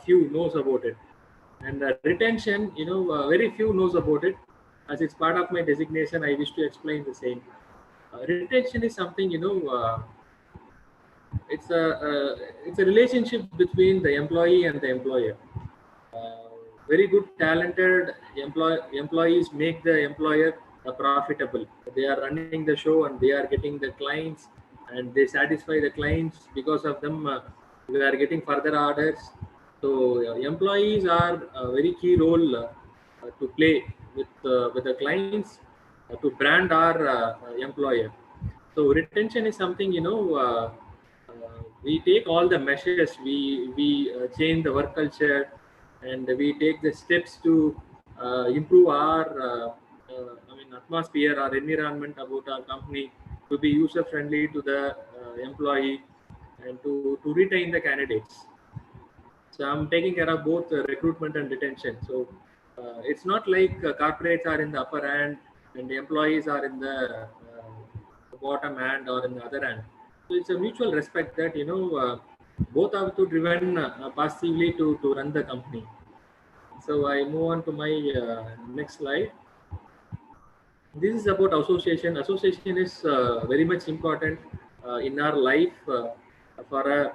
few knows about it. And retention, very few knows about it. As it's part of my designation, I wish to explain the same. Retention is something, it's a it's a relationship between the employee and the employer. Uh, Very good, talented employees make the employer profitable. They are running the show and they are getting the clients, and they satisfy the clients. Because of them, we are getting further orders. So employees are a very key role to play with the clients to brand our employer. So retention is something, we take all the measures. We change the work culture, and we take the steps to improve our atmosphere or environment about our company, to be user friendly to the employee, and to retain the candidates. So I'm taking care of both recruitment and retention. So it's not like corporates are in the upper hand and the employees are in the bottom hand or in the other hand. So it's a mutual respect that both have to driven passively to run the company. So I move on to my next slide. This is about association. Association is very much important in our life for a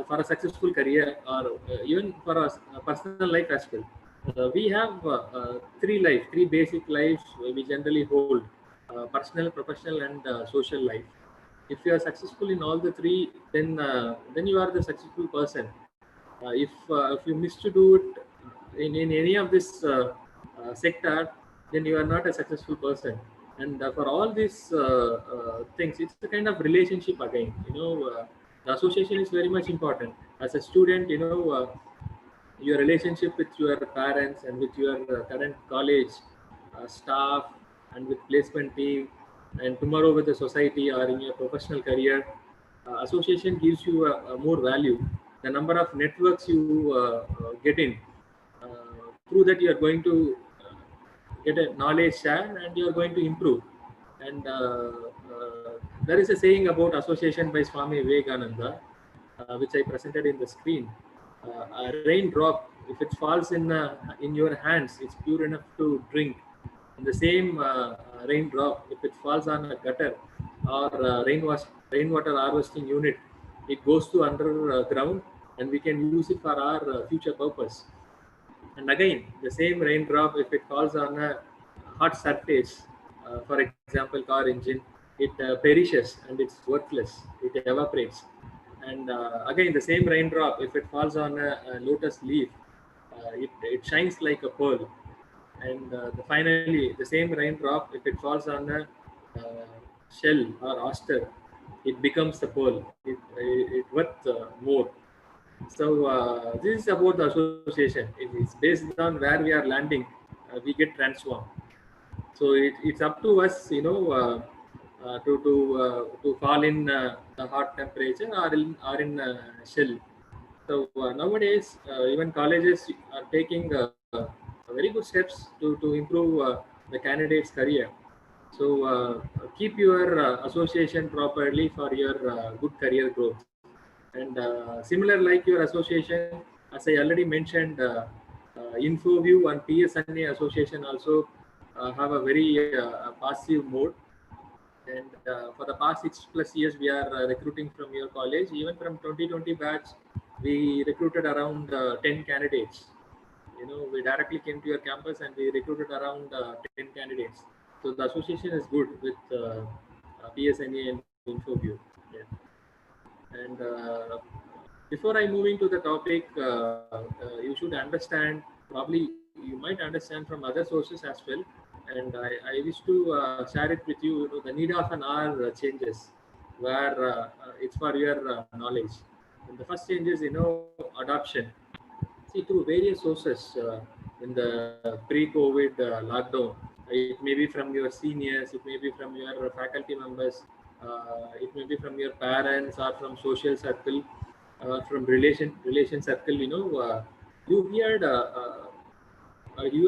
for a successful career, or even for a personal life as well. We have three basic lives we generally hold: personal, professional, and social life. If you are successful in all the three, then you are the successful person. If you miss to do it in any of this sector, then you are not a successful person. And for all these things, it's a kind of relationship again. The association is very much important. As a student, your relationship with your parents and with your current college staff, and with placement team, and tomorrow with the society or in your professional career, association gives you a more value. The number of networks you get in, through that you are going to get a knowledge share, and you are going to improve. And there is a saying about association by Swami Vivekanandha, which I presented in the screen. A raindrop, if it falls in your hands, it's pure enough to drink. And the same raindrop, if it falls on a gutter or rainwater harvesting unit, it goes to underground, and we can use it for our future purpose. And again, the same raindrop, if it falls on a hot surface, for example, car engine, it perishes and it's worthless. It evaporates. And again, the same raindrop, if it falls on a lotus leaf, it shines like a pearl. And finally, the same raindrop, if it falls on a shell or oyster, it becomes a pearl. It worth more. So this is about the association. It is based on where we are landing. We get transformed. So it's up to us, to fall in the hot temperature or in shell. So nowadays, even colleges are taking very good steps to improve the candidate's career. So keep your association properly for your good career growth. And similar like your association, as I already mentioned, Infoview and PSNA association also have a very passive mode. And for the past 6+ years, we are recruiting from your college. Even from 2020 batch, we recruited around 10 candidates. We directly came to your campus and we recruited around 10 candidates. So the association is good with PSNA and Infoview. Yeah. And before I move into the topic, you should understand, probably you might understand from other sources as well. And I wish to share it with you, the need of an hour changes, where it's for your knowledge. And the first change is, adoption. See, through various sources in the pre-COVID lockdown, it may be from your seniors, it may be from your faculty members, it may be from your parents or from social circle, from relation circle. You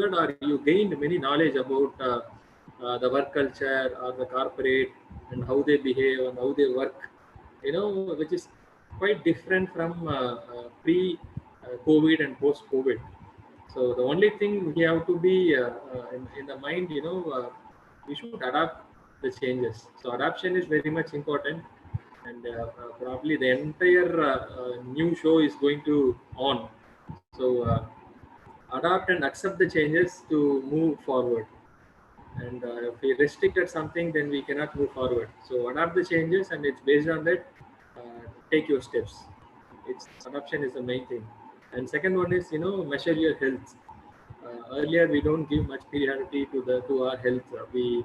heard or you gained many knowledge about the work culture or the corporate, and how they behave and how they work, which is quite different from pre COVID and post-COVID. So the only thing we have to be in the mind, we should adapt the changes. So adaptation is very much important, and probably the entire new show is going to on. So adapt and accept the changes to move forward. And if we restrict at something, then we cannot move forward. So adapt the changes, and it's based on that. Take your steps. It's adoption is the main thing. And second one is measure your health. Earlier we don't give much priority to our health. We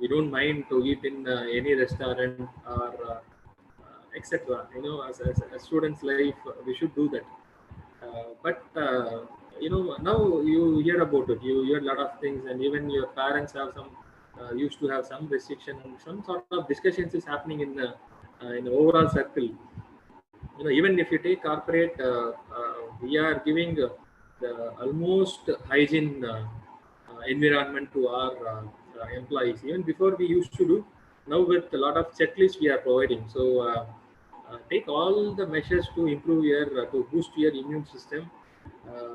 don't mind to eat in any restaurant or etc. As students' life, we should do that. But now you hear about it. You hear a lot of things, and even your parents have some used to have some restriction, and some sort of discussions is happening in the overall circle. Even if you take corporate, we are giving the almost hygiene environment to our employees. Even before we used to do, now with a lot of checklists we are providing. So take all the measures to improve to boost your immune system,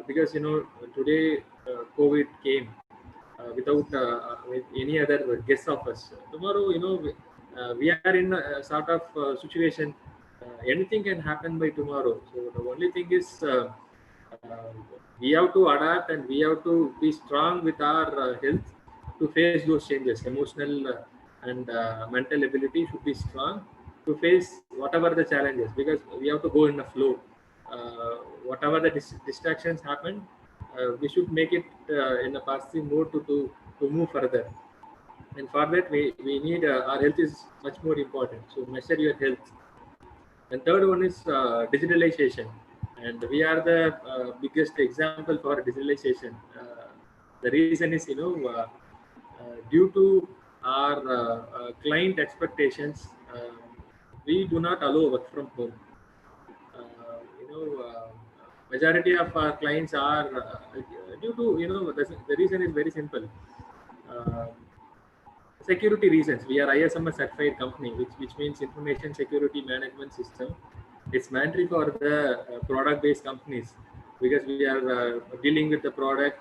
because today COVID came without with any other guess of us. Tomorrow, we are in a sort of situation. Anything can happen by tomorrow. So the only thing is uh, we have to adapt, and we have to be strong with our health to face those changes. Emotional and mental ability should be strong to face whatever the challenges, because we have to go in the flow. Whatever the distractions happen, we should make it in a positive mode to move further. And for that, we need our health is much more important. So measure your health. And third one is digitalization, and we are the biggest example for digitalization. The reason is due to our client expectations, we do not allow work from home. Majority of our clients are due to the reason is very simple. Uh, Security reasons. We are ISMS certified company, which means Information Security Management System. It's mandatory for the product-based companies, because we are dealing with the product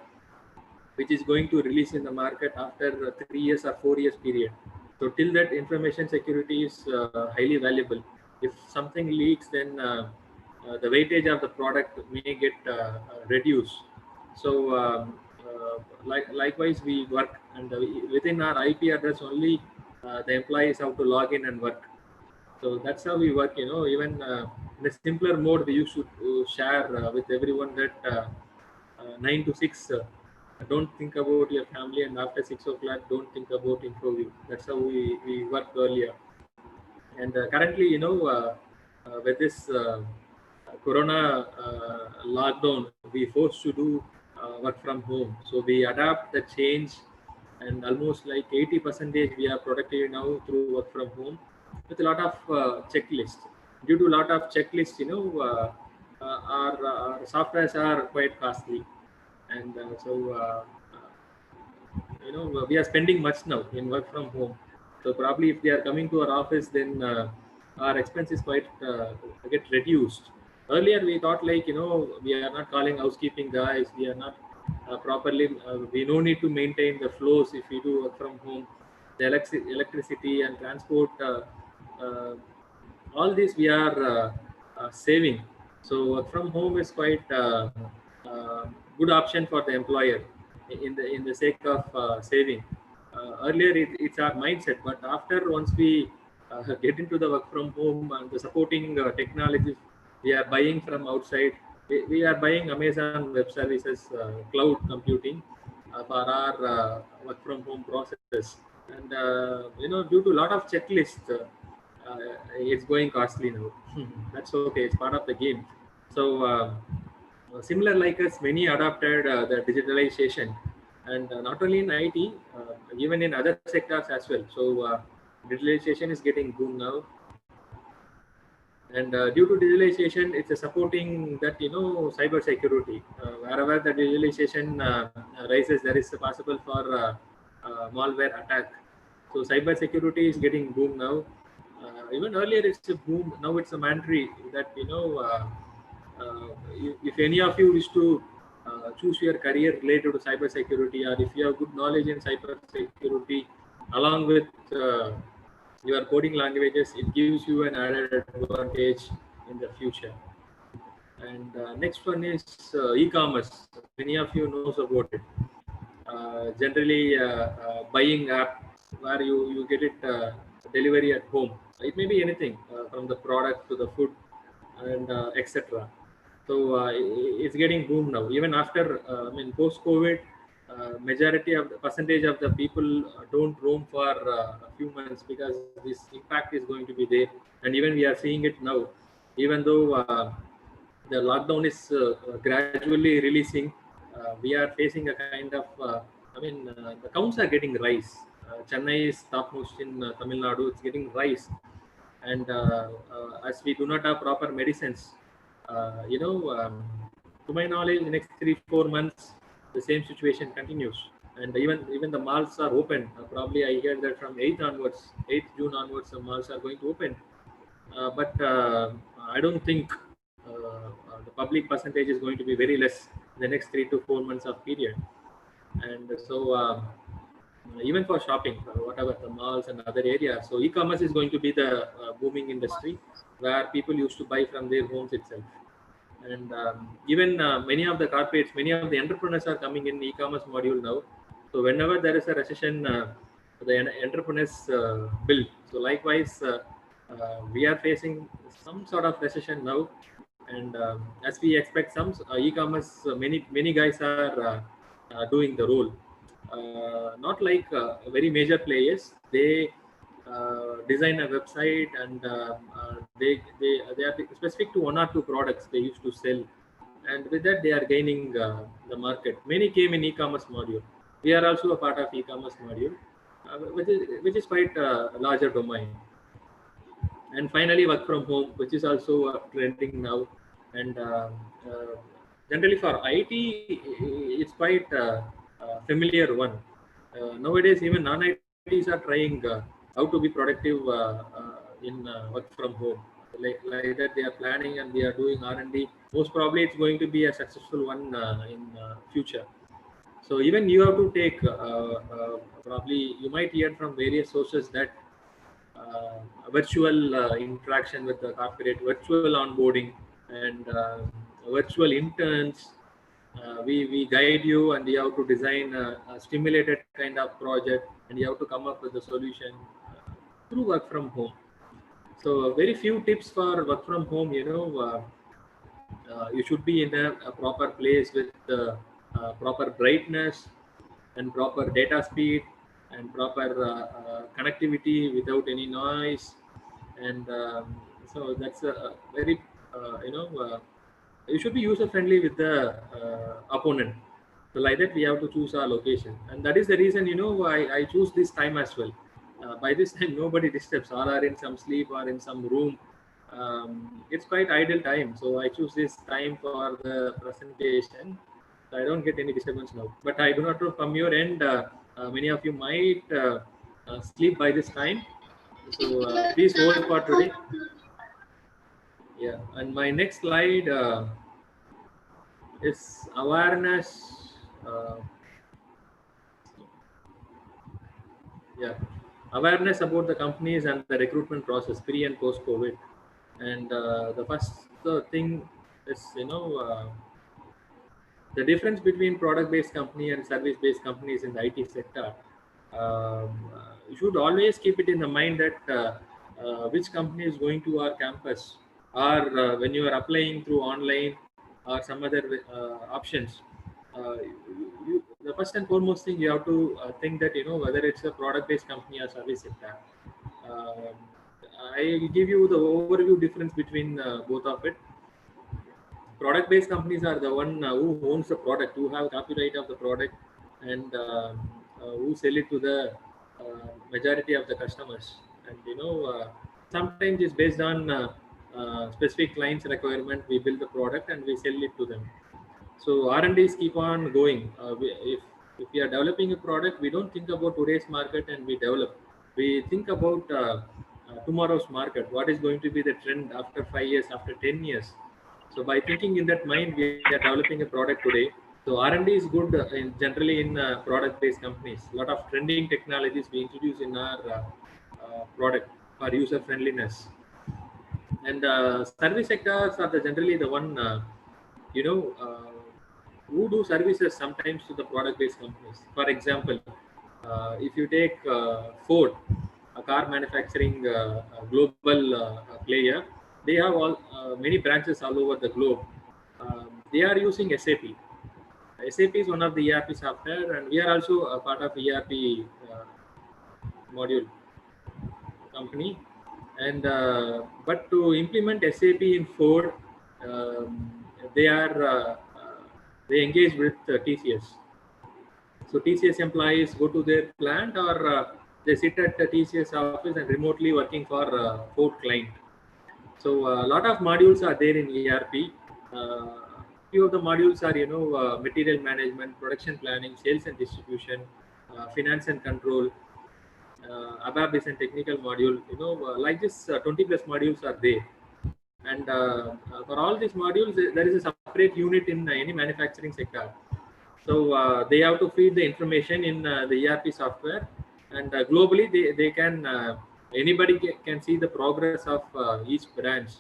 which is going to release in the market after 3 years or 4 years period. So till that, information security is highly valuable. If something leaks, then the weightage of the product may get reduced. So likewise, we work, and within our IP address only, the employees have to log in and work. So that's how we work. Even in a simpler mode, we used to share with everyone that 9 to 6. Don't think about your family, and after 6 o'clock, don't think about Infoview. That's how we worked earlier. And currently, with this Corona lockdown, we forced to do work from home. So we adapt the change, and almost like 80% we are productive now through work from home, with a lot of checklists. Due to a lot of checklists, our softwares are quite costly, and we are spending much now in work from home. So probably if they are coming to our office, then our expense is quite get reduced. Earlier we thought, like, we are not calling housekeeping guys, we are not properly, we no need to maintain the flows if we do work from home. The electricity and transport, uh, all this we are saving. So work from home is quite good option for the employer, in the sake of saving. Earlier it's our mindset, but after, once we get into the work from home and the supporting technologies we are buying from outside, we are buying Amazon Web Services, cloud computing, for our work from home process. And due to a lot of checklists, it's going costly now. That's okay, it's part of the game. So similar like us, many adopted the digitalization, and not only in IT, even in other sectors as well. So digitalization is getting boom now, and due to digitalization, it's supporting that cyber security. Wherever the digitalization rises, there is a possible for malware attack. So cyber security is getting boom now. Even earlier it's a boom, now it's a mandatory that if any of you wish to choose your career related to cyber security, or if you have good knowledge in cyber security along with your coding languages, it gives you an added advantage in the future. And next one is e-commerce. Many of you knows about it. Generally, buying app where you get it delivery at home. It may be anything from the product to the food and etc. So it's getting boom now. Even after I mean post COVID, majority of the percentage of the people don't roam for a few months because this impact is going to be there, and even we are seeing it now. Even though the lockdown is gradually releasing, we are facing a kind of the counts are getting rise. Chennai is topmost in Tamil Nadu. It's getting rise, and as we do not have proper medicines, to my knowledge, in the next 3-4 months, the same situation continues, and even the malls are open. Probably I hear that from 8th onwards, 8th June onwards, the malls are going to open. But I don't think the public percentage is going to be very less in the next 3 to 4 months of period. And so even for shopping, whatever the malls and other areas, so e-commerce is going to be the booming industry where people used to buy from their homes itself. And even many of the corporates, many of the entrepreneurs are coming in e-commerce module now. So whenever there is a recession, the entrepreneurs build. So likewise, we are facing some sort of recession now, and as we expect some e-commerce, many guys are doing the role. Not like very major players. They design a website, and they are specific to 1 or 2 products they used to sell, and with that they are gaining the market. Many came in e-commerce module. We are also a part of e-commerce module, which is quite a larger domain. And finally, work from home, which is also trending now. And generally for IT, it's quite familiar one. Nowadays, even non-ITs are trying how to be productive in work from home. Like that, they are planning and they are doing R&D. Most probably, it's going to be a successful one in future. So even you have to take probably you might hear from various sources that virtual interaction with the corporate, virtual onboarding, and virtual interns. We guide you, and you have to design a stimulated kind of project, and you have to come up with a solution through work from home. So very few tips for work from home. You should be in a proper place with proper brightness and proper data speed and proper connectivity without any noise. And so that's a very you should be user friendly with the opponent. So like that, we have to choose our location, and that is the reason I choose this time as well. By this time, nobody disturbs. All are in some sleep or in some room. It's quite idle time, so I choose this time for the presentation. So I don't get any disturbance now. But I do not know from your end. Many of you might sleep by this time. So please hold for today. Yeah, and my next slide is awareness. Awareness about the companies and the recruitment process pre and post COVID. And the first thing is the difference between product-based company and service-based companies in the IT sector. You should always keep it in the mind that which company is going to our campus, or when you are applying through online or some other options. The first and foremost thing you have to think that whether it's a product-based company or service sector. I will give you the overview difference between both of it. Product-based companies are the one who owns the product, who have copyright of the product, and who sell it to the majority of the customers. And sometimes it's based on specific client's requirement. We build the product and we sell it to them. So R&Ds keep on going. If we are developing a product, we don't think about today's market and we develop. We think about tomorrow's market. What is going to be the trend after 5 years, after 10 years? So by thinking in that mind, we are developing a product today. So R&D is good generally in product-based companies. A lot of trending technologies we introduce in our product for user friendliness. And service sectors are generally the one, you know, who do services sometimes to the product-based companies. For example, if you take Ford, a car manufacturing global player, they have all many branches all over the globe. They are using SAP. SAP is one of the ERP software, and we are also a part of ERP module company. And but to implement SAP in Ford, they are they engage with TCS. So TCS employees go to their plant, or they sit at the TCS office and remotely working for Ford client. So a lot of modules are there in ERP. Few of the modules are, material management, production planning, sales and distribution, finance and control. ABAP is a technical module. Like this, 20 plus modules are there. And for all these modules, there is a separate unit in any manufacturing sector. So they have to feed the information in the ERP software, and globally they can anybody can see the progress of each branch.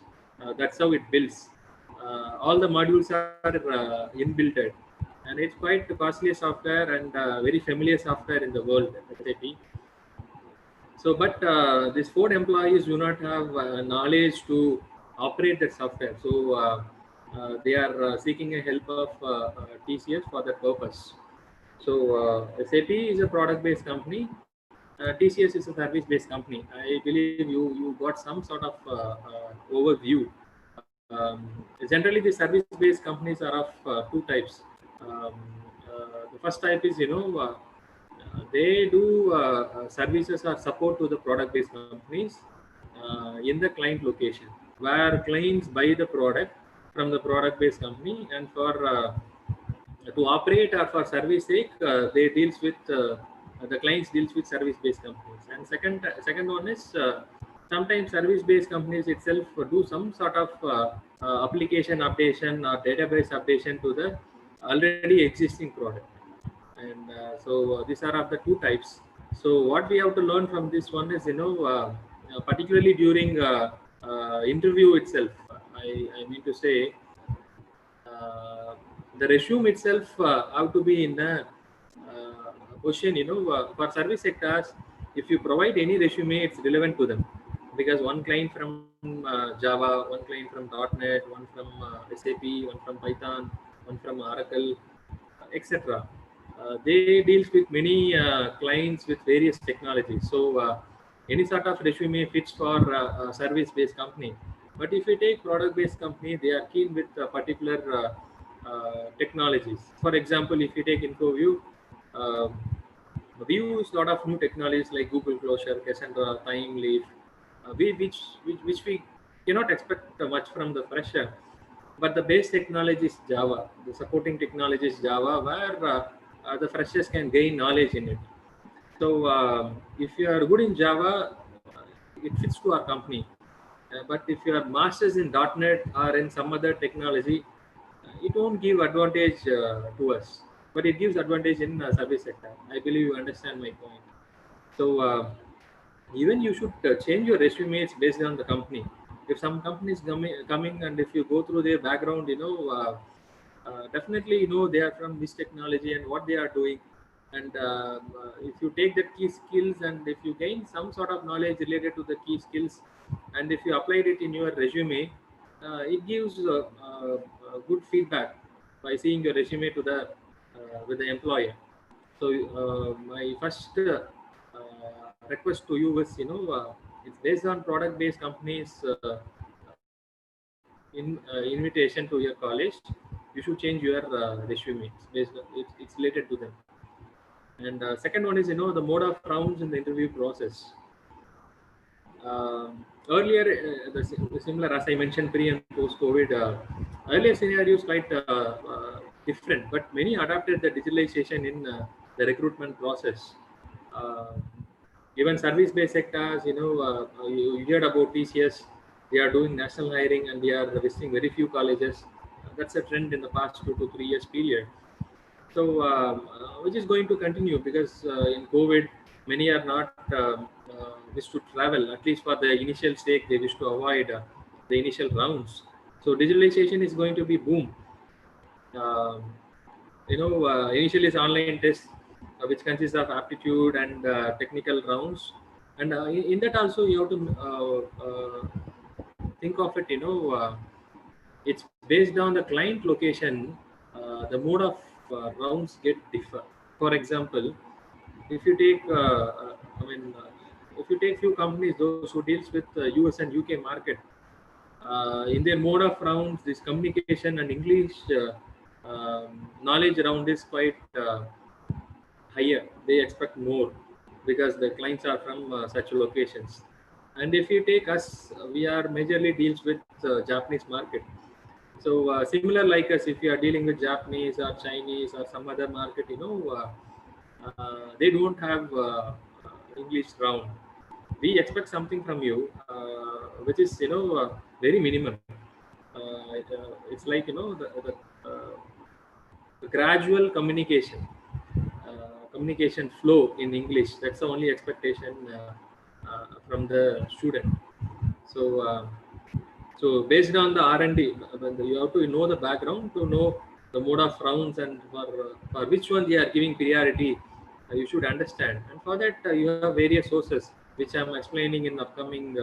That's how it builds. All the modules are inbuilt, and it's quite costly software and very familiar software in the world, SAP. So, but these Ford employees do not have knowledge to operate that software. So, they are seeking a help of TCS for that purpose. So, SAP is a product-based company. TCS is a service-based company. I believe you got some sort of overview. Generally, the service-based companies are of two types. The first type is, they do services or support to the product-based companies in the client location, where clients buy the product from the product-based company, and for to operate or for service sake, they deals with the clients deals with service-based companies. And second one is sometimes service-based companies itself do some sort of application updation or database updation to the already existing product. And so these are of the two types. So what we have to learn from this one is, particularly during interview itself, I mean to say, the resume itself have to be in a position, for service sectors. If you provide any resume, it's relevant to them, because one client from Java, one client from .NET, one from SAP, one from Python, one from Oracle, etc. They deals with many clients with various technologies. So any sort of resume fits for a service-based company. But if you take product-based company, they are keen with particular technologies. For example, if you take Infoview, uh, we use a lot of new technologies like Google Closure, Chandar, Time Leaf, which we cannot expect much from the fresher. But the base technology is Java. The supporting technology is Java, where the freshers can gain knowledge in it. So if you are good in Java, it fits to our company. But if you are masters in .NET or in some other technology, it won't give advantage to us. But it gives advantage in service sector. I believe you understand my point. So even you should change your resumes based on the company. If some company is coming, and if you go through their background, definitely they are from this technology and what they are doing. And if you take the key skills, and if you gain some sort of knowledge related to the key skills, and if you applied it in your resume, it gives good feedback by seeing your resume to the with the employer. So my first request to you is, it's based on product-based companies invitation to your college. You should change your resume. It's related to them. And second one is, the mode of rounds in the interview process. Earlier, the similar as I mentioned, pre and post COVID, earlier scenarios quite different, but many adapted the digitalization in the recruitment process. Uh, Even service-based sectors, you heard about TCS. they are doing national hiring and they are visiting very few colleges. That's a trend in the past 2 to 3 years period. So, which is going to continue because in COVID, many are not wish to travel. At least for the initial stake, they wish to avoid the initial rounds. So, digitalization is going to be boom. Um, Initially it's online test, which consists of aptitude and technical rounds, and in that also you have to think of it. It's based on the client location. The mode of rounds get differ. For example, if you take, if you take few companies, those who deals with US and UK market, in their mode of rounds, this communication and English knowledge around is quite higher. They expect more because the clients are from such locations. And if you take us, we are majorly deals with Japanese market. So similar like us, if you are dealing with Japanese or Chinese or some other market, they don't have English round. We expect something from you, which is very minimum. It's like the gradual communication flow in English. That's the only expectation from the student. So, so based on the R&D, you have to know the background to know the mode of rounds and for which one they are giving priority. You should understand, and for that you have various sources, which I'm explaining in upcoming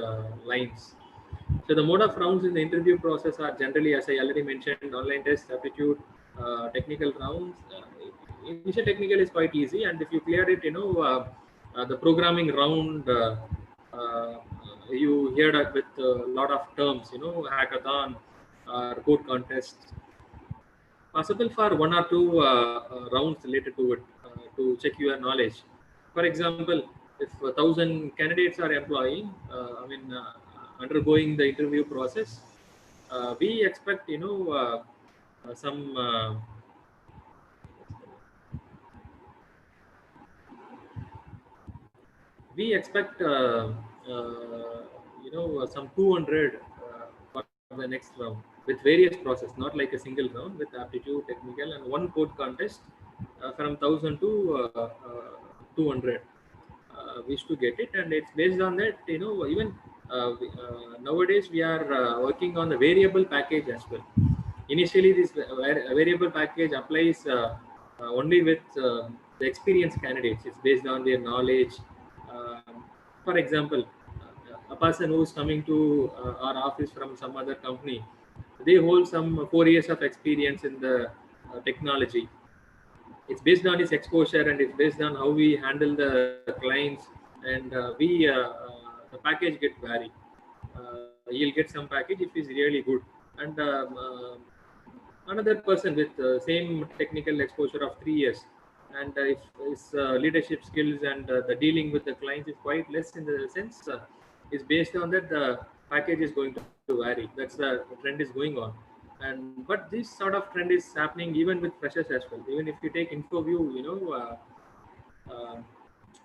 lines. So the mode of rounds in the interview process are generally, as I already mentioned, online test, aptitude, technical rounds. Initial technical is quite easy, and if you clear it, the programming round, uh, you hear that with a lot of terms, hackathon or code contest. Possible for one or two rounds related to it to check your knowledge. For example, if 1,000 candidates are employing, undergoing the interview process, we expect some we expect some 200 for the next round with various process, not like a single round, with aptitude, technical, and one code contest from 1,000 to 200. We used to get it, and it's based on that. Even nowadays we are working on the variable package as well. Initially, this variable package applies only with the experienced candidates. It's based on their knowledge. For example, a person who is coming to our office from some other company, they hold some 4 years of experience in the technology. It's based on his exposure, and it's based on how we handle the clients, and the package get vary. He'll get some package if he's really good, and another person with same technical exposure of 3 years, and if his leadership skills and the dealing with the clients is quite less, in the sense is based on that the package is going to vary. That's the trend is going on. And but this sort of trend is happening even with freshers as well. Even if you take Infoview,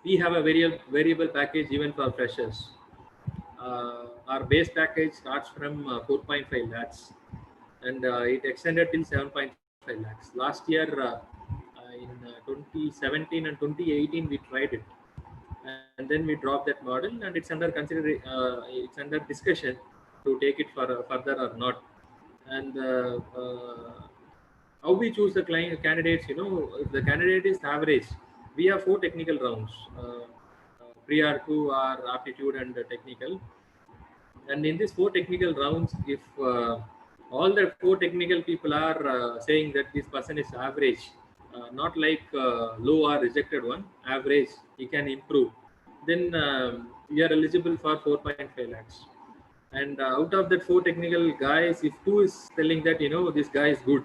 we have a variable package even for freshers. Our base package starts from 4.5 lakhs, and it extended till 7.5 lakhs. Last year, in 2017 and 2018, we tried it, and then we dropped that model, and it's under it's under discussion to take it for further or not. And how we choose the client candidates, if the candidate is average, we have 4 technical rounds. Prior to our aptitude and technical, and in these 4 technical rounds, if all the 4 technical people are saying that this person is average, not like low or rejected one, average, he can improve, then we are eligible for 4.5 lakhs. And out of that 4 technical guys, if 2 is telling that this guy is good,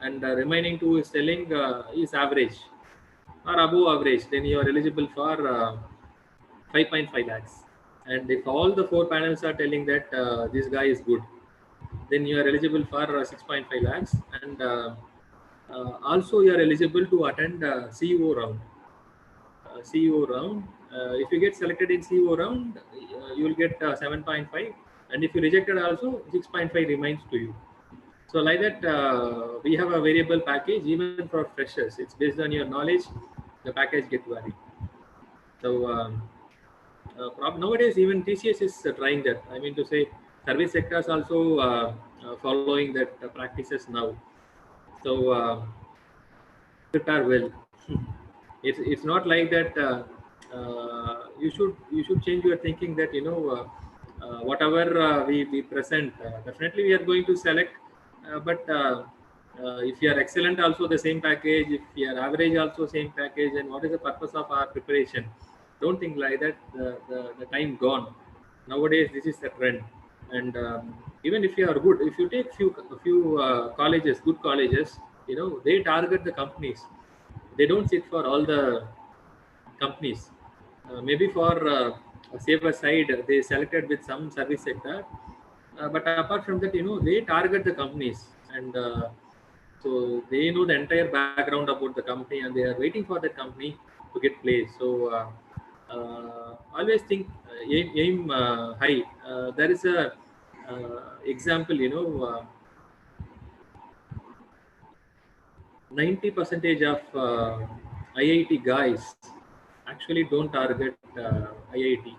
and remaining 2 is telling is average or above average, then you are eligible for 5.5 lakhs. And if all the 4 panels are telling that this guy is good, then you are eligible for 6.5 lakhs. And also you are eligible to attend CEO round. CEO round. If you get selected in CEO round, you will get 7.5, and if you rejected also 6.5 remains to you. So like that, we have a variable package even for freshers. It's based on your knowledge, the package get varied. So nowadays even TCS is trying that. I mean to say, service sectors also following that practices now. So prepare well. It's not like that. You should change your thinking that whatever we present, definitely we are going to select, but if you are excellent also the same package, if you are average also same package, and what is the purpose of our preparation? Don't think like that. The time gone. Nowadays this is the trend. And even if you are good, if you take few colleges, good colleges, they target the companies. They don't sit for all the companies. Maybe for a safer side, they selected with some service sector. But apart from that, they target the companies, and so they know the entire background about the company, and they are waiting for that company to get placed. So always think, aim high. There is a example, 90 percentage of IIT guys actually don't target IIT.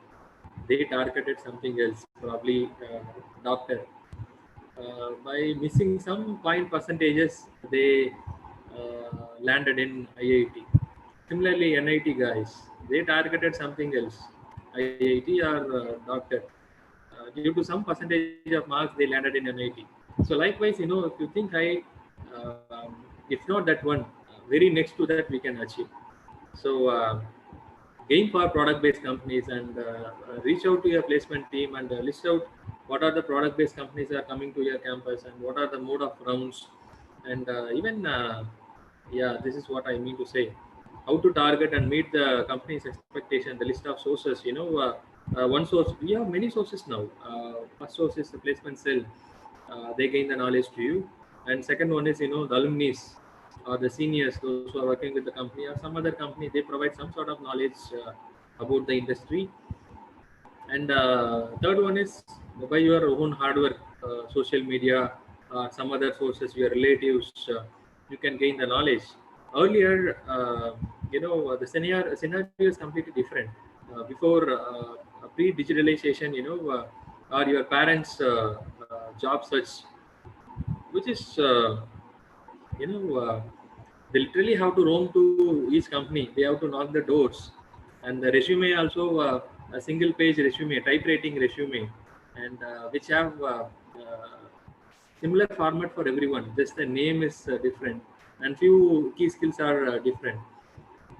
They targeted something else, probably doctor. By missing some point percentages, they landed in IIT. Similarly, NIT guys, they targeted something else, IIT or doctor. Due to some percentage of marks, they landed in NIT. So likewise, if you think high, if not that one, very next to that we can achieve. So aim for product-based companies, and reach out to your placement team, and list out what are the product-based companies that are coming to your campus, and what are the mode of rounds, and even yeah, this is what I mean to say. How to target and meet the company's expectation, the list of sources. One source, we have many sources now. First source is the placement cell. They gain the knowledge to you. And second one is, the alumni or the seniors, those who are working with the company or some other company, they provide some sort of knowledge about the industry. And third one is by your own hard work, social media, some other sources, your relatives, you can gain the knowledge. Earlier, the scenario is completely different. Before pre-digitalization, or your parents' job search, which is, they literally have to roam to each company. They have to knock the doors, and the resume also, a single page resume, typewriting resume, and which have similar format for everyone. Just the name is different, and few key skills are different,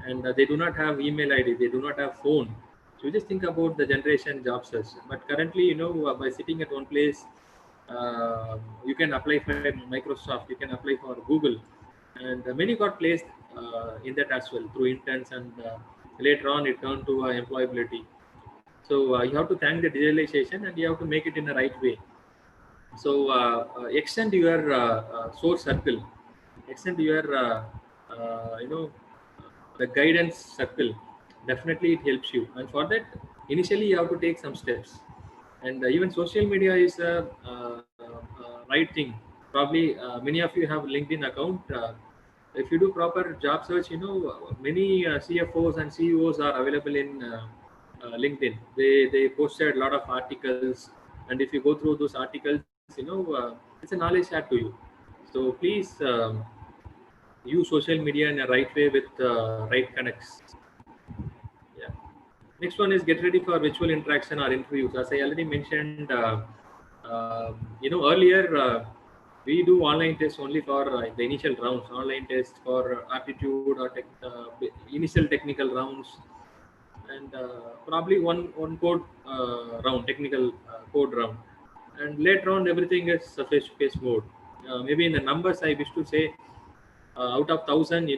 and they do not have email ID. They do not have phone. So you just think about the generation job search. But currently, by sitting at one place, you can apply for Microsoft, you can apply for Google, and many got placed in that as well through interns, and later on it turned to employability. So you have to thank the digitalization, and you have to make it in the right way. So extend your source circle, extend your the guidance circle. Definitely it helps you, and for that initially you have to take some steps. And even social media is a right thing. Probably many of you have LinkedIn account. If you do proper job search, many CFOs and CEOs are available in LinkedIn. They posted a lot of articles, and if you go through those articles, it's a knowledge add to you. So please use social media in a right way with right connects. Yeah. Next one is get ready for virtual interaction or interviews. As I already mentioned, earlier we do online tests only for the initial rounds, online tests for aptitude or initial technical rounds, and probably one code round, technical code round, and later on everything is face-to-face mode. Maybe in the numbers I wish to say, out of 1,000,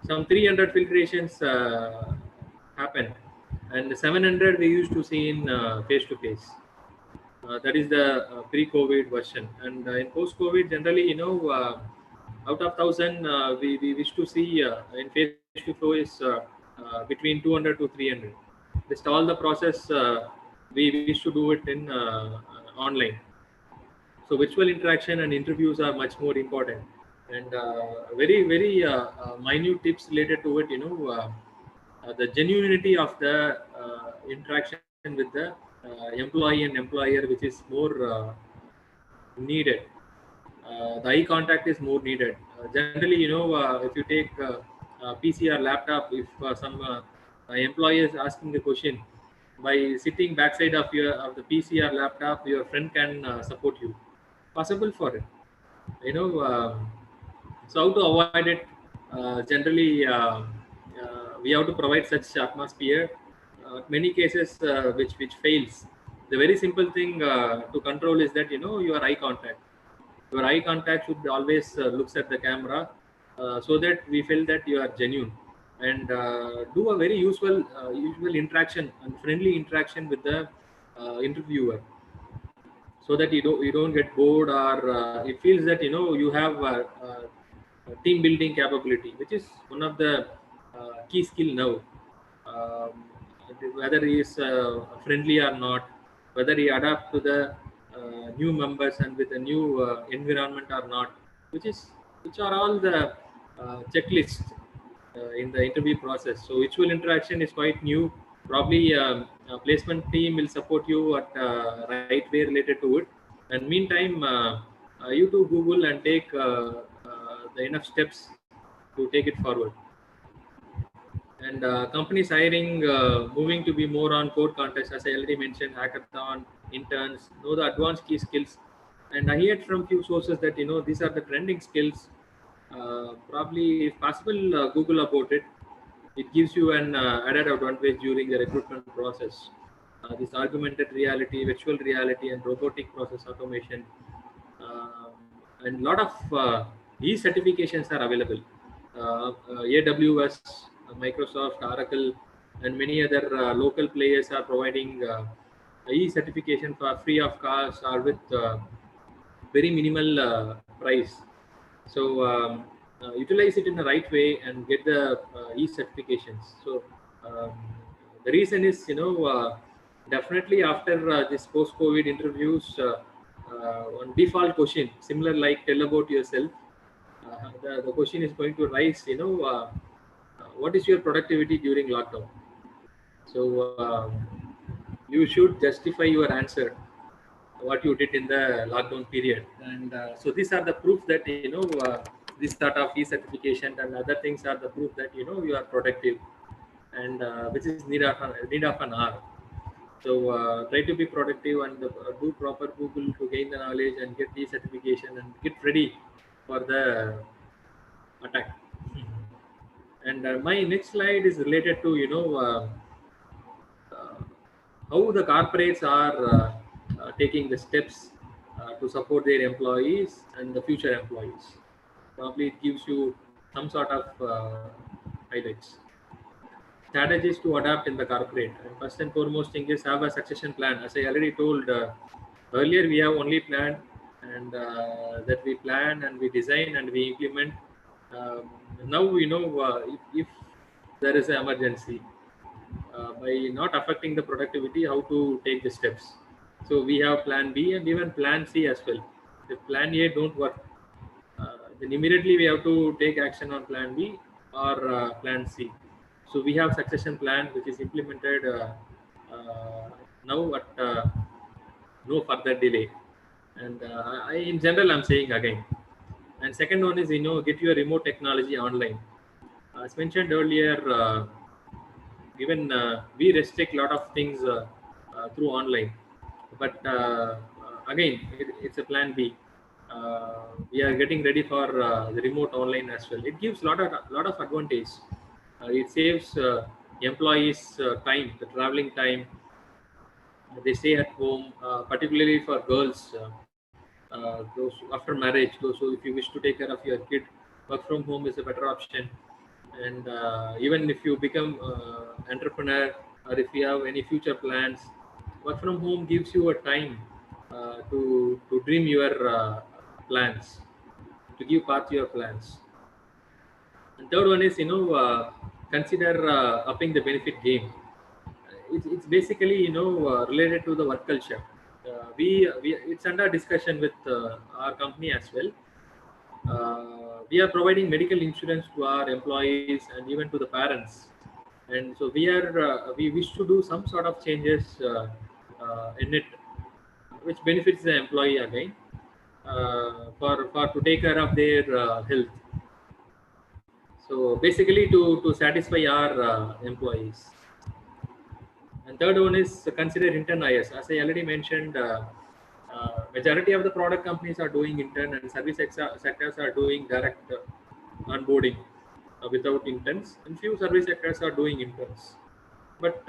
some 300 filtrations happen, and 700 we used to see in face-to-face. That is the pre-COVID version, and in post-COVID, generally, out of 1,000, we wish to see in face-to-face between 200 to 300. Just all the process we wish to do it in online. So virtual interaction and interviews are much more important, and very minute tips related to it. The genuinity of the interaction with the employee and employer, which is more needed. The eye contact is more needed. Generally, if you take PC or laptop, if some employee is asking a question, by sitting backside of the PC or laptop, your friend can support you. Possible for it, you know. So how to avoid it? Generally, we have to provide such atmosphere. Many cases which fails. The very simple thing to control is that your eye contact. Your eye contact should always looks at the camera, so that we feel that you are genuine, and do a very usual interaction and friendly interaction with the interviewer, so that you don't get bored, or it feels that you have a team building capability, which is one of the key skill now. um, Whether he is friendly or not, whether he adapt to the new members and with a new environment or not, which are all the checklist in the interview process. So virtual interaction is quite new. Probably placement team will support you at right way related to it. And meantime, you to Google and take the enough steps to take it forward. And companies hiring, moving to be more on code context, as I already mentioned, hackathon, interns, know the advanced key skills. And I heard from few sources that these are the trending skills. Probably, if possible, Google about it. It gives you an added advantage during the recruitment process. This augmented reality, virtual reality, and robotic process automation, um, and a lot of e-certifications are available. AWS, Microsoft, Oracle, and many other local players are providing e-certification for free of cost or with very minimal price. So utilize it in the right way and get the e-certifications. So um, the reason is, definitely after this post-COVID interviews, one default question, similar like tell about yourself. The question is going to rise, what is your productivity during lockdown? So you should justify your answer, what you did in the lockdown period. And so these are the proof that this sort of e-certification and other things are the proof that you are productive, and which is need of an hour. So try to be productive and do proper Google to gain the knowledge and get the certification and get ready for the attack. And my next slide is related to uh, how the corporates are taking the steps to support their employees and the future employees. Probably it gives you some sort of highlights. Strategies to adapt in the corporate. And first and foremost thing is have a succession plan. As I already told earlier, we have only planned, and that we plan and we design and we implement. Now we know if there is an emergency, by not affecting the productivity, how to take the steps. So we have plan B and even plan C as well. If plan A don't work, then immediately we have to take action on plan B or plan C. So we have succession plan which is implemented now at no further delay. And in general, I'm saying again. And second one is get your remote technology online. As mentioned earlier, even we restrict a lot of things through online, but again it's a plan B. We are getting ready for the remote online as well. It gives lot of advantage. It saves employees time, the traveling time. They stay at home, particularly for girls, those after marriage. Those who, if you wish to take care of your kid, work from home is a better option. And even if you become entrepreneur, or if you have any future plans, work from home gives you a time to dream your plans, to give path to your plans. And third one is consider upping the benefit game. it's basically related to the work culture. We it's under discussion with our company as well. We are providing medical insurance to our employees and even to the parents, and so we wish to do some sort of changes in it, which benefits the employee again, for to take care of their health. So basically to satisfy our employees. And third one is consider intern hires. As I already mentioned, majority of the product companies are doing intern, and service sectors are doing direct onboarding without interns, and few service sectors are doing interns. But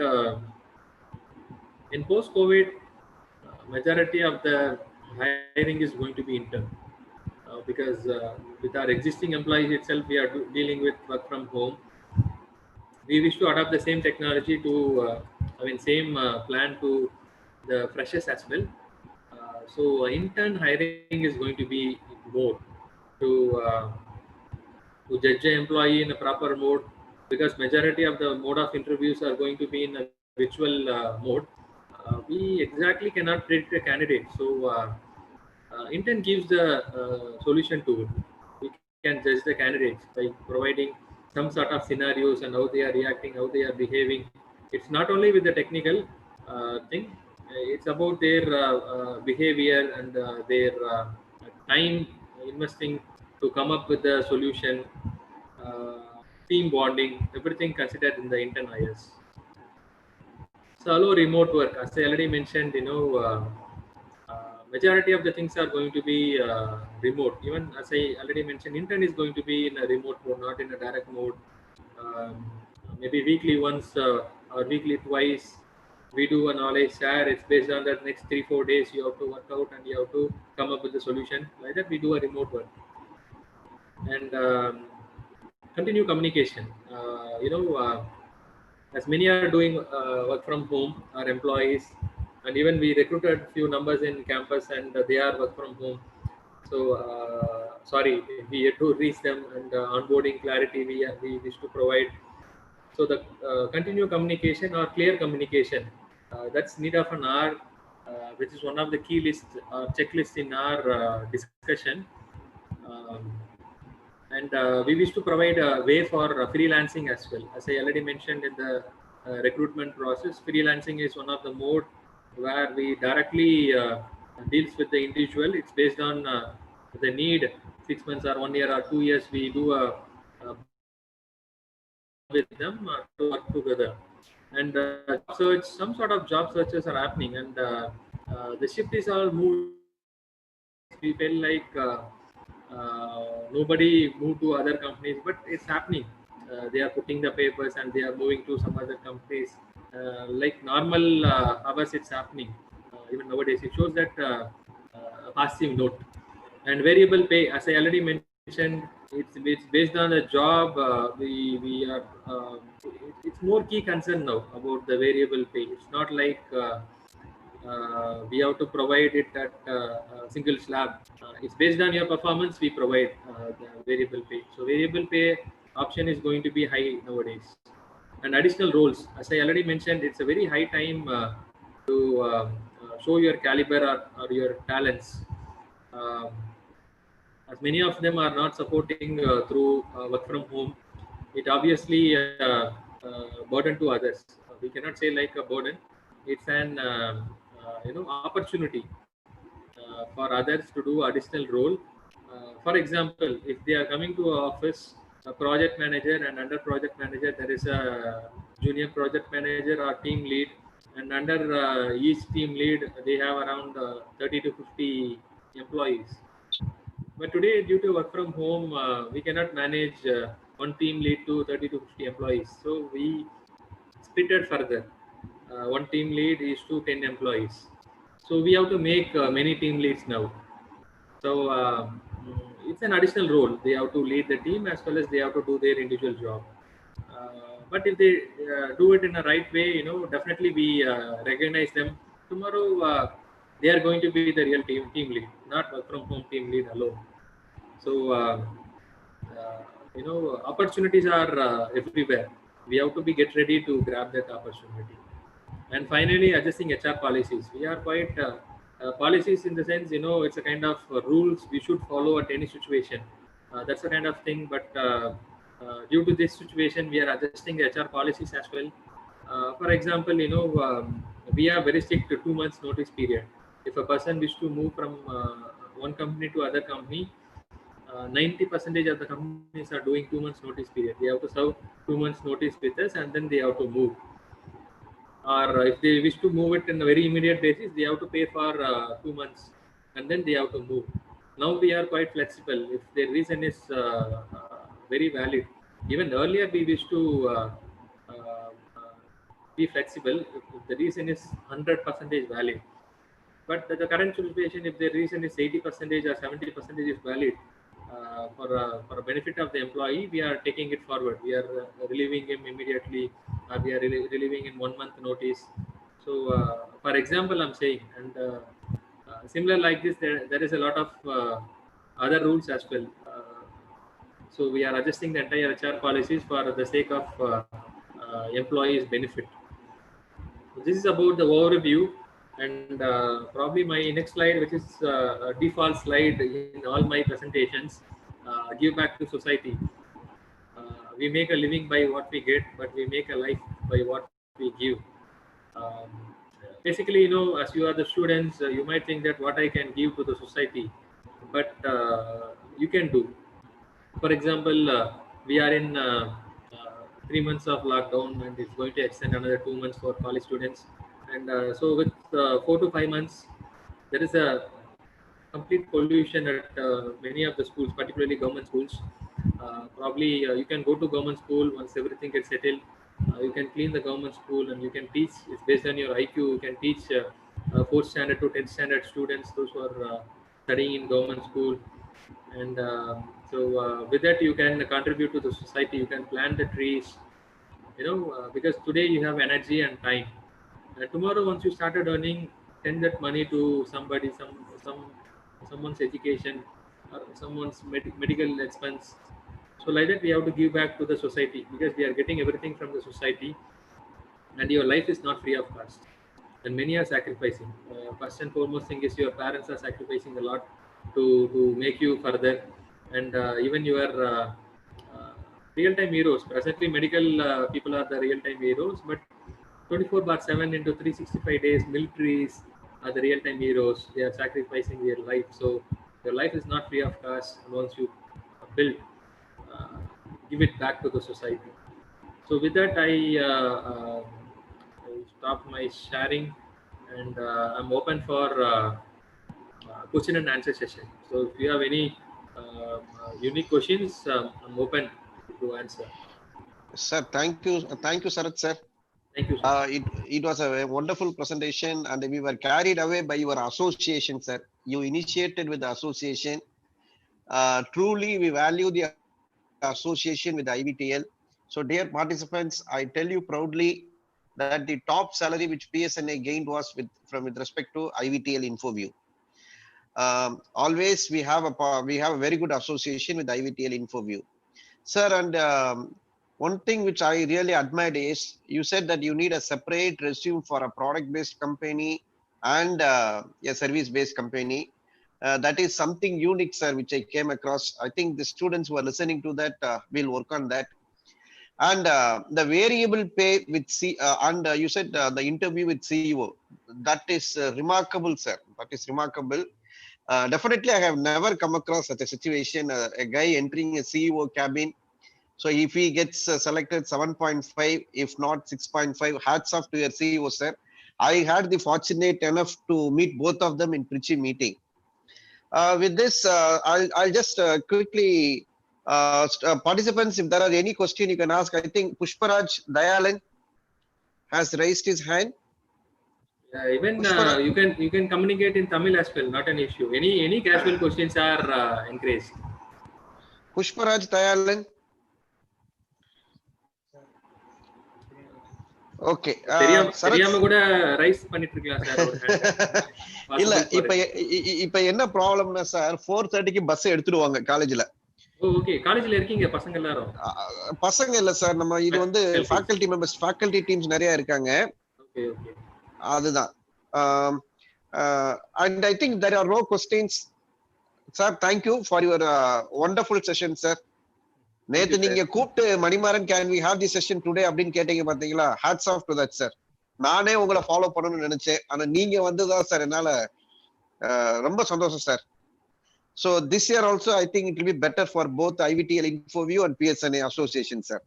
in post-COVID, majority of the hiring is going to be intern, because with our existing employees itself, we are dealing with work from home. We wish to adopt the same technology to, same plan to the freshers as well. So intern hiring is going to be more to judge an employee in a proper mode, because majority of the mode of interviews are going to be in a virtual mode. We exactly cannot predict a candidate, so intern gives the solution to it. We can judge the candidates by providing some sort of scenarios and how they are reacting, how they are behaving. It's not only with the technical thing, it's about their behavior and their time investing to come up with the solution, team bonding, everything considered in the intern hires. So allow remote work. As I already mentioned, majority of the things are going to be remote. Even as I already mentioned, intern is going to be in a remote mode, not in a direct mode. Um, Maybe weekly once or weekly twice, we do a knowledge share. It's based on that next 3-4 days you have to work out and you have to come up with a solution. Like that, we do a remote work. And continue communication. As many are doing work from home, our employees, and even we recruited few numbers in campus, and they are work from home. So sorry, we had to reach them, and onboarding clarity we wish to provide. So the continue communication or clear communication, that's need of an hour, which is one of the key list checklist in our discussion. Um, and we wish to provide a way for freelancing as well. As I already mentioned in the recruitment process, freelancing is one of the mode where we directly deals with the individual. It's based on the need. 6 months or 1 year or 2 years, we do a with them to work together. And job search, some sort of job searches are happening, and the shift is all moved. We felt like nobody moved to other companies, but it's happening. They are putting the papers and they are moving to some other companies. Like normal hours, it's happening. Even nowadays, it shows that a passive note. And variable pay, as I already mentioned, it's based on the job. We are it's more key concern now about the variable pay. It's not like we have to provide it at a single slab. It's based on your performance. We provide the variable pay. So variable pay option is going to be high nowadays. And additional roles, as I already mentioned, it's a very high time to show your caliber or your talents. Um, as many of them are not supporting through work from home, it obviously burden to others. We cannot say like a burden. It's an opportunity for others to do additional role. For example, if they are coming to office, a project manager, and under project manager there is a junior project manager or team lead, and under each team lead they have around 30 to 50 employees. But today, due to work from home, we cannot manage one team lead to 30 to 50 employees. So we split it further. One team lead is to 10 employees. So we have to make many team leads now. So it's an additional role. They have to lead the team as well as they have to do their individual job. But if they do it in a right way, definitely we recognize them. Tomorrow, they are going to be the real team lead, not work from home team lead alone. So opportunities are everywhere. We have to be get ready to grab that opportunity. And finally, adjusting HR policies. We are quite policies in the sense, it's a kind of rules we should follow at any situation. That's the kind of thing. But due to this situation, we are adjusting the HR policies as well. For example, we are very strict to 2 months notice period. If a person wish to move from one company to other company, 90% of the companies are doing 2 months notice period. They have to serve 2 months notice with us, and then they have to move. Or if they wish to move it in a very immediate basis, they have to pay for 2 months, and then they have to move. Now we are quite flexible if the reason is very valid. Even earlier we wish to uh, uh, be flexible if the reason is 100% valid. But the current situation, if the reason is 80% or 70% is valid, for a benefit of the employee, we are taking it forward. We are relieving him immediately. We are relieving in 1 month notice. So, for example, I'm saying, and similar like this, there is a lot of other rules as well. So we are adjusting the entire HR policies for the sake of employees' benefit. This is about the overview, and probably my next slide, which is a default slide in all my presentations, give back to society. We make a living by what we get, but we make a life by what we give. Um, Basically, as you are the students, you might think that what I can give to the society, but you can do. For example, we are in 3 months of lockdown, and it's going to extend another 2 months for college students. And so, with 4 to 5 months, there is a complete pollution at many of the schools, particularly government schools. Probably you can go to government school once everything gets settled. You can clean the government school, and you can teach. It's based on your IQ. You can teach 4th standard to 10th standard students, those who are studying in government school. And so with that, you can contribute to the society. You can plant the trees, because today you have energy and time. Tomorrow, once you started earning, send that money to somebody, someone's education, or someone's medical expense. So like that, we have to give back to the society, because we are getting everything from the society, and your life is not free of cost. And many are sacrificing. First and foremost thing is your parents are sacrificing a lot to make you further, and even your uh, real-time heroes. Presently, medical people are the real-time heroes, but 24/7 into 365 days, militaries are the real-time heroes. They are sacrificing their life. So your life is not free of cost. And once you build, uh, give it back to the society. So with that, I stop my sharing, and I'm open for question and answer session. So if you have any unique questions, I'm open to answer. Sir, thank you, Sarath, sir. Thank you, sir. It was a wonderful presentation, and we were carried away by your association, sir. You initiated with the association. Truly, we value the association with IVTL. So, dear participants, I tell you proudly that the top salary which PSNA gained was with respect to IVTL Infoview. Always we have a very good association with IVTL Infoview, sir. And one thing which I really admired is you said that you need a separate resume for a product-based company and a service-based company. That is something unique, sir, which I came across. I think the students who are listening to that will work on that. And the variable pay with and you said the interview with CEO, that is remarkable, sir. That is remarkable. Definitely, I have never come across such a situation. A guy entering a CEO cabin. So if he gets selected 7.5, if not 6.5, hats off to your CEO, sir. I had the fortunate enough to meet both of them in Trichy meeting. With this, I'll just quickly, participants, if there are any question you can ask. I think Pushparaj Dayalan has raised his hand. Even you can communicate in Tamil as well, not an issue. Any casual questions are encouraged. Pushparaj Dayalan. Okay. தெரியாம கூட rice பண்ணிட்டு இருக்கலாம் sir ஒரு hand. இல்ல இப்ப என்ன ப்ராப்ளம்னா sir 4:30க்கு bus எடுத்துடுவாங்க காலேஜ்ல. ஓகே, காலேஜ்ல இருக்கீங்க பசங்க எல்லாரும்? பசங்க இல்ல சார், நம்ம இது வந்து ஃபேக்கல்டி மெம்பர்ஸ், ஃபேக்கல்டி டீம்ஸ் நிறைய இருக்காங்க. Okay, okay. அதுதான். And I think there are no questions. Sir, thank you for your wonderful session, sir. Thank நேத்து you, sir. நீங்க கூப்பிட்டு Manimaran can we have the session today அப்படின்னு கேட்டீங்க பாத்தீங்களா? Hats off to that sir. நானே உங்களை follow பண்ணணும்னு நினைச்சேன், ஆனா நீங்க வந்துதான் சார் என்னால ரொம்ப சந்தோஷம் sir. So this year also I think it will be better for both IVTL Infoview and PSNA association, sir.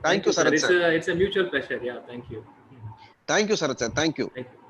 Thank you, sir. Sarath, sir. It's a mutual pleasure. Yeah, thank you. Thank you, Sarath, sir. Thank you. Thank you.